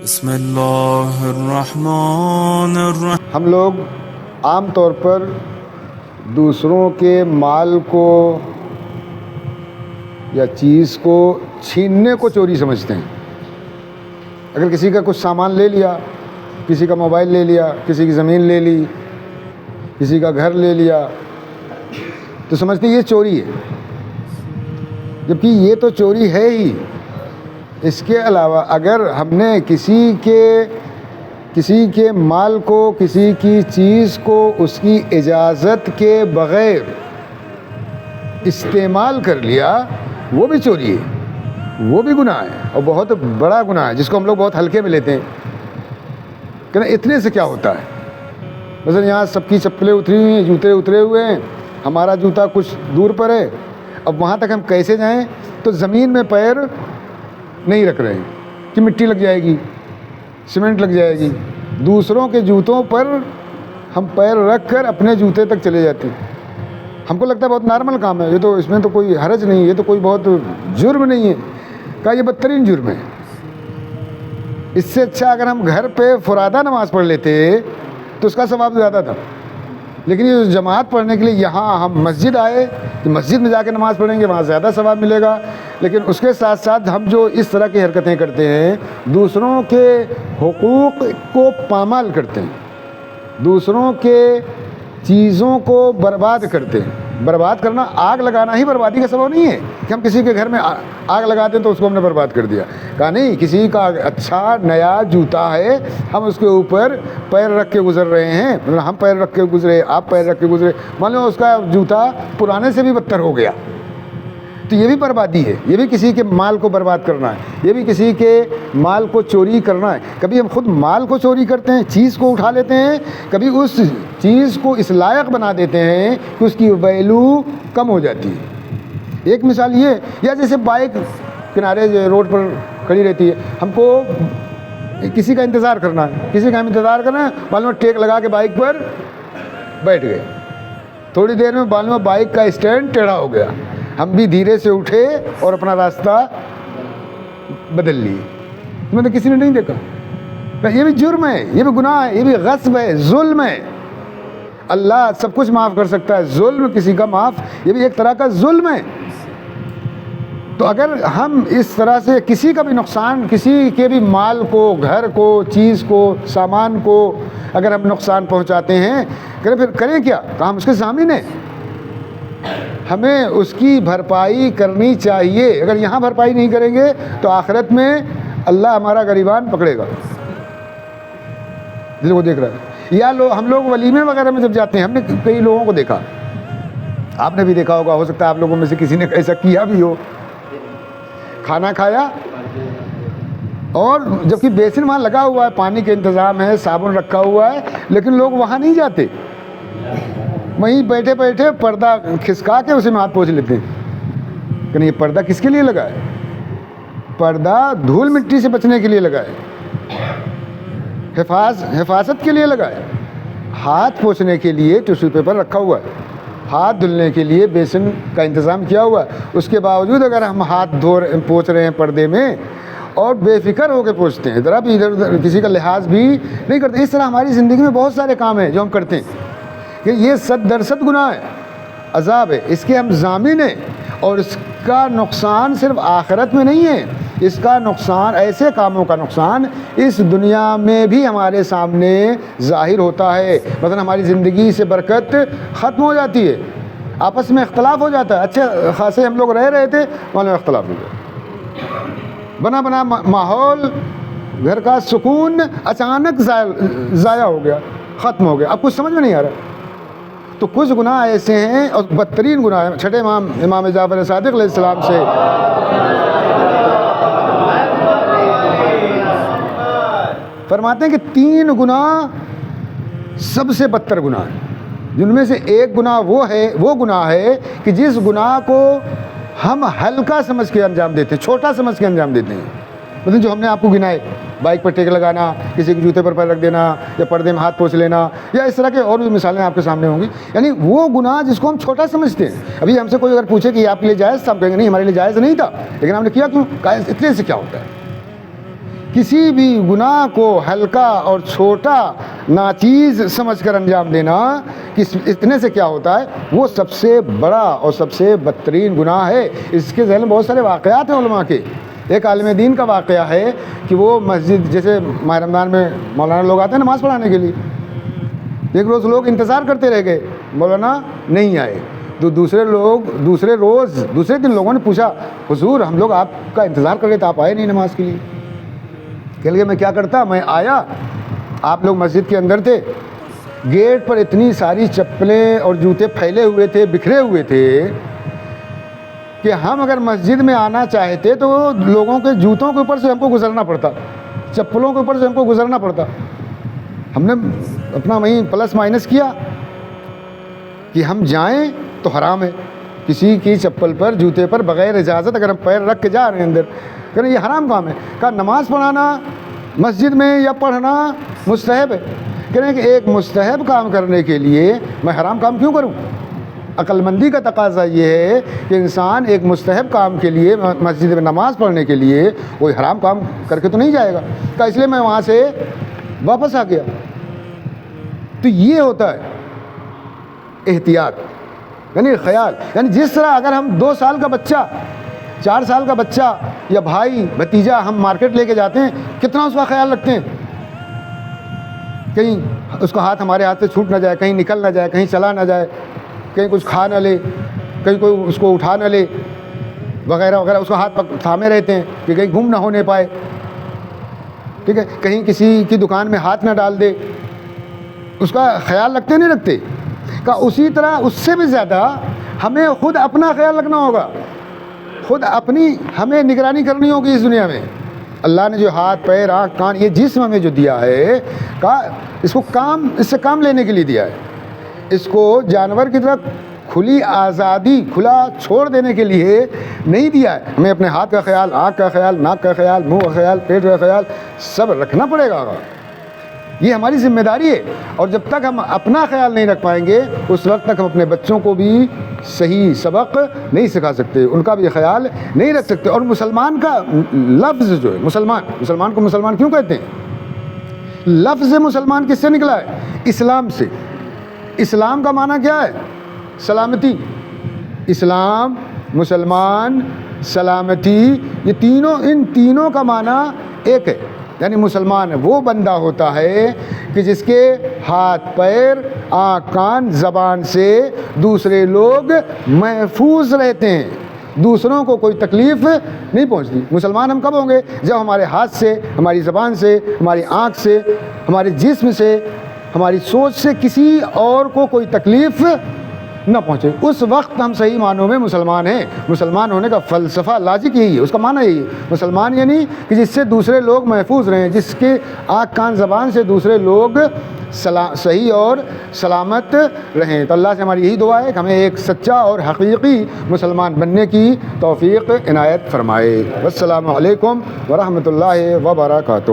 بسم اللہ الرحمن الرحیم۔ ہم لوگ عام طور پر دوسروں کے مال کو یا چیز کو چھیننے کو چوری سمجھتے ہیں۔ اگر کسی کا کچھ سامان لے لیا، کسی کا موبائل لے لیا، کسی کی زمین لے لی، کسی کا گھر لے لیا، تو سمجھتے ہیں یہ چوری ہے، جبکہ یہ تو چوری ہے ہی۔ اس کے علاوہ اگر ہم نے کسی کے مال کو، کسی کی چیز کو اس کی اجازت کے بغیر استعمال کر لیا، وہ بھی چوری ہے، وہ بھی گناہ ہے، اور بہت بڑا گناہ ہے، جس کو ہم لوگ بہت ہلکے میں لیتے ہیں کہ اتنے سے کیا ہوتا ہے۔ مثلا یہاں سب کی چپلیں اتری ہوئی ہیں، جوتے اترے ہوئے ہیں، ہمارا جوتا کچھ دور پر ہے، اب وہاں تک ہم کیسے جائیں؟ تو زمین میں پیر نہیں رکھ رہے ہیں کہ مٹی لگ جائے گی، سیمنٹ لگ جائے گی۔ دوسروں کے جوتوں پر ہم پیر رکھ کر اپنے جوتے تک چلے جاتے ہیں۔ ہم کو لگتا ہے بہت نارمل کام ہے، یہ تو اس میں تو کوئی حرج نہیں، یہ تو کوئی بہت جرم نہیں ہے۔ کہا یہ بدترین جرم ہے۔ اس سے اچھا اگر ہم گھر پہ فرادہ نماز پڑھ لیتے تو اس کا ثواب زیادہ تھا، لیکن یہ جماعت پڑھنے کے لیے یہاں ہم مسجد آئے کہ مسجد میں جا کے نماز پڑھیں گے، وہاں زیادہ ثواب ملے گا، لیکن اس کے ساتھ ساتھ ہم جو اس طرح کی حرکتیں کرتے ہیں، دوسروں کے حقوق کو پامال کرتے ہیں، دوسروں کے چیزوں کو برباد کرتے ہیں۔ برباد کرنا، آگ لگانا ہی بربادی کا سبب نہیں ہے کہ ہم کسی کے گھر میں آگ لگاتے ہیں تو اس کو ہم نے برباد کر دیا۔ کہا نہیں، کسی کا اچھا نیا جوتا ہے، ہم اس کے اوپر پیر رکھ کے گزر رہے ہیں، مطلب ہم پیر رکھ کے گزرے، آپ پیر رکھ کے گزرے، مان لو اس کا جوتا پرانے سے بھی بدتر ہو گیا، تو یہ بھی بربادی ہے، یہ بھی کسی کے مال کو برباد کرنا ہے، یہ بھی کسی کے مال کو چوری کرنا ہے۔ کبھی ہم خود مال کو چوری کرتے ہیں، چیز کو اٹھا لیتے ہیں، کبھی اس چیز کو اس لائق بنا دیتے ہیں کہ اس کی ویلو کم ہو جاتی ہے۔ ایک مثال یہ، یا جیسے بائک کنارے روڈ پر کھڑی رہتی ہے، ہم کو کسی کا انتظار کرنا ہے، کسی کا ہم انتظار کرنا ہے، معلوم ٹیک لگا کے بائک پر بیٹھ گئے، تھوڑی دیر میں معلوم بائک کا اسٹینڈ ٹیڑھا ہو گیا، ہم بھی دھیرے سے اٹھے اور اپنا راستہ بدل لیے، مطلب کسی نے نہیں دیکھا۔ یہ بھی جرم ہے، یہ بھی گناہ ہے، یہ بھی غصب ہے، ظلم ہے۔ اللہ سب کچھ معاف کر سکتا ہے، ظلم کسی کا معاف، یہ بھی ایک طرح کا ظلم ہے۔ تو اگر ہم اس طرح سے کسی کا بھی نقصان، کسی کے بھی مال کو، گھر کو، چیز کو، سامان کو اگر ہم نقصان پہنچاتے ہیں، پھر کریں کیا؟ تو ہم اس کے ضامن ہیں، ہمیں اس کی بھرپائی کرنی چاہیے۔ اگر یہاں بھرپائی نہیں کریں گے تو آخرت میں اللہ ہمارا گریبان پکڑے گا، دل کو دیکھ رہا ہے۔ یا ہم لوگ ولیمے وغیرہ میں جب جاتے ہیں، ہم نے کئی لوگوں کو دیکھا، آپ نے بھی دیکھا ہوگا، ہو سکتا ہے آپ لوگوں میں سے کسی نے ایسا کیا بھی ہو، کھانا کھایا اور جبکہ بیسن وہاں لگا ہوا ہے، پانی کا انتظام ہے، صابن رکھا ہوا ہے، لیکن لوگ وہاں نہیں جاتے، وہیں بیٹھے بیٹھے پردہ کھسکا کے اسے میں ہاتھ پوچھ لیتے ہیں کہ نہیں، یہ پردہ کس کے لیے لگا ہے؟ پردہ دھول مٹی سے بچنے کے لیے لگا ہے، حفاظت کے لیے لگا ہے، ہاتھ پوچھنے کے لیے ٹیشو پیپر رکھا ہوا ہے، ہاتھ دھلنے کے لیے بیسن کا انتظام کیا ہوا ہے۔ اس کے باوجود اگر ہم ہاتھ پوچھ رہے ہیں پردے میں اور بے فکر ہو کے پوچھتے ہیں، ذرا بھی ادھر ادھر کسی کا لحاظ بھی نہیں کرتے، اس طرح ہماری زندگی میں بہت سارے کام ہیں جو ہم کرتے ہیں کہ یہ 100% گناہ ہے، عذاب ہے، اس کے ہم ضامن ہیں، اور اس کا نقصان صرف آخرت میں نہیں ہے، اس کا نقصان، ایسے کاموں کا نقصان اس دنیا میں بھی ہمارے سامنے ظاہر ہوتا ہے۔ مثلا ہماری زندگی سے برکت ختم ہو جاتی ہے، آپس میں اختلاف ہو جاتا ہے، اچھے خاصے ہم لوگ رہ رہے تھے، وہاں اختلاف ہو گیا، بنا ماحول، گھر کا سکون اچانک ضائع ہو گیا، ختم ہو گیا، اب کچھ سمجھ میں نہیں آ رہا۔ تو کچھ گناہ ایسے ہیں، اور بدترین گناہ ہے۔ چھٹے امام جعفر صادق علیہ السلام سے فرماتے ہیں کہ 3 گناہ سب سے بدتر گناہ ہیں، جن میں سے ایک گناہ وہ گناہ ہے کہ جس گناہ کو ہم ہلکا سمجھ کے انجام دیتے ہیں، چھوٹا سمجھ کے انجام دیتے ہیں، مطلب جو ہم نے آپ کو گنائے، بائک پر ٹیک لگانا، کسی کے جوتے پر پیر رکھ دینا، یا پردے میں ہاتھ پوچھ لینا، یا اس طرح کے اور بھی مثالیں آپ کے سامنے ہوں گی، یعنی وہ گناہ جس کو ہم چھوٹا سمجھتے ہیں۔ ابھی ہم سے کوئی اگر پوچھے کہ یہ آپ کے لیے جائز تھا، ہم کہیں گے نہیں، ہمارے لیے جائز نہیں تھا، لیکن ہم نے کیا کیوں؟ اتنے سے کیا ہوتا ہے کسی بھی گناہ کو ہلکا اور چھوٹا ناچیز سمجھ کر انجام دینا کہ اتنے سے کیا ہوتا ہے، وہ سب سے بڑا اور سب سے بدترین گناہ ہے۔ اس کے ذہن میں بہت سارے واقعات ہیں علماء کے۔ ایک عالم دین کا واقعہ ہے کہ وہ مسجد، جیسے ماہ رمضان میں مولانا لوگ آتے ہیں نماز پڑھانے کے لیے، ایک روز لوگ انتظار کرتے رہ گئے، مولانا نہیں آئے، تو دوسرے دن لوگوں نے پوچھا، حضور ہم لوگ آپ کا انتظار کر رہے تھے، آپ آئے نہیں نماز کے لیے۔ کہ لگے میں کیا کرتا، میں آیا، آپ لوگ مسجد کے اندر تھے، گیٹ پر اتنی ساری چپلیں اور جوتے پھیلے ہوئے تھے، بکھرے ہوئے تھے کہ ہم اگر مسجد میں آنا چاہتے تو لوگوں کے جوتوں کے اوپر سے ہم کو گزرنا پڑتا، چپلوں کے اوپر سے ہم کو گزرنا پڑتا۔ ہم نے اپنا وہیں پلس مائنس کیا کہ ہم جائیں تو حرام ہے، کسی کی چپل پر، جوتے پر بغیر اجازت اگر ہم پیر رکھ کے جا رہے ہیں اندر، کہ یہ حرام کام ہے۔ کہا نماز پڑھانا مسجد میں یا پڑھنا مستحب ہے۔ کہہ رہے ہیں کہ ایک مستحب کام کرنے کے لیے میں حرام کام کیوں کروں؟ عقل مندی کا تقاضا یہ ہے کہ انسان ایک مستحب کام کے لیے، مسجد میں نماز پڑھنے کے لیے، کوئی حرام کام کر کے تو نہیں جائے گا۔ کہا اس لیے میں وہاں سے واپس آ گیا۔ تو یہ ہوتا ہے احتیاط، یعنی خیال، یعنی جس طرح اگر ہم 2 سال کا بچہ، 4 سال کا بچہ یا بھائی بھتیجا ہم مارکیٹ لے کے جاتے ہیں، کتنا اس کا خیال رکھتے ہیں، کہیں اس کا ہاتھ ہمارے ہاتھ سے چھوٹ نہ جائے، کہیں نکل نہ جائے، کہیں چلا نہ جائے، کہیں کچھ کھا نہ لے، کہیں کوئی اس کو اٹھا نہ لے، وغیرہ وغیرہ، اس کا ہاتھ تھامے رہتے ہیں کہ کہیں گم نہ ہونے پائے، ٹھیک ہے، کہیں کسی کی دکان میں ہاتھ نہ ڈال دے، اس کا خیال رکھتے نہیں رکھتے۔ کہ اسی طرح اس سے بھی زیادہ ہمیں خود اپنا خیال رکھنا ہوگا، خود اپنی ہمیں نگرانی کرنی ہوگی اس دنیا میں۔ اللہ نے جو ہاتھ، پیر، آنکھ، کان، یہ جسم ہمیں جو دیا ہے، اس کو اس سے کام لینے کے لیے دیا ہے، اس کو جانور کی طرح کھلی آزادی، کھلا چھوڑ دینے کے لیے نہیں دیا ہے۔ ہمیں اپنے ہاتھ کا خیال، آنکھ کا خیال، ناک کا خیال، منہ کا خیال، پیٹ کا خیال سب رکھنا پڑے گا، یہ ہماری ذمہ داری ہے۔ اور جب تک ہم اپنا خیال نہیں رکھ پائیں گے، اس وقت تک ہم اپنے بچوں کو بھی صحیح سبق نہیں سکھا سکتے، ان کا بھی خیال نہیں رکھ سکتے۔ اور مسلمان کا لفظ جو ہے، مسلمان کو مسلمان کیوں کہتے ہیں؟ لفظ مسلمان کس سے نکلا ہے؟ اسلام سے۔ اسلام کا معنی کیا ہے؟ سلامتی۔ اسلام، مسلمان، سلامتی، یہ تینوں، ان تینوں کا معنی ایک ہے۔ یعنی مسلمان وہ بندہ ہوتا ہے کہ جس کے ہاتھ، پیر، آنکھ، کان، زبان سے دوسرے لوگ محفوظ رہتے ہیں، دوسروں کو کوئی تکلیف نہیں پہنچتی۔ مسلمان ہم کب ہوں گے؟ جب ہمارے ہاتھ سے، ہماری زبان سے، ہماری آنکھ سے، ہمارے جسم سے، ہماری سوچ سے کسی اور کو کوئی تکلیف نہ پہنچے، اس وقت ہم صحیح معنوں میں مسلمان ہیں۔ مسلمان ہونے کا فلسفہ، لاجک یہی ہے، اس کا معنی یہی ہے۔ مسلمان یعنی کہ جس سے دوسرے لوگ محفوظ رہیں، جس کے آنکھ، کان، زبان سے دوسرے لوگ صحیح اور سلامت رہیں۔ تو اللہ سے ہماری یہی دعا ہے کہ ہمیں ایک سچا اور حقیقی مسلمان بننے کی توفیق عنایت فرمائے۔ والسلام علیکم ورحمۃ اللہ وبرکاتہ۔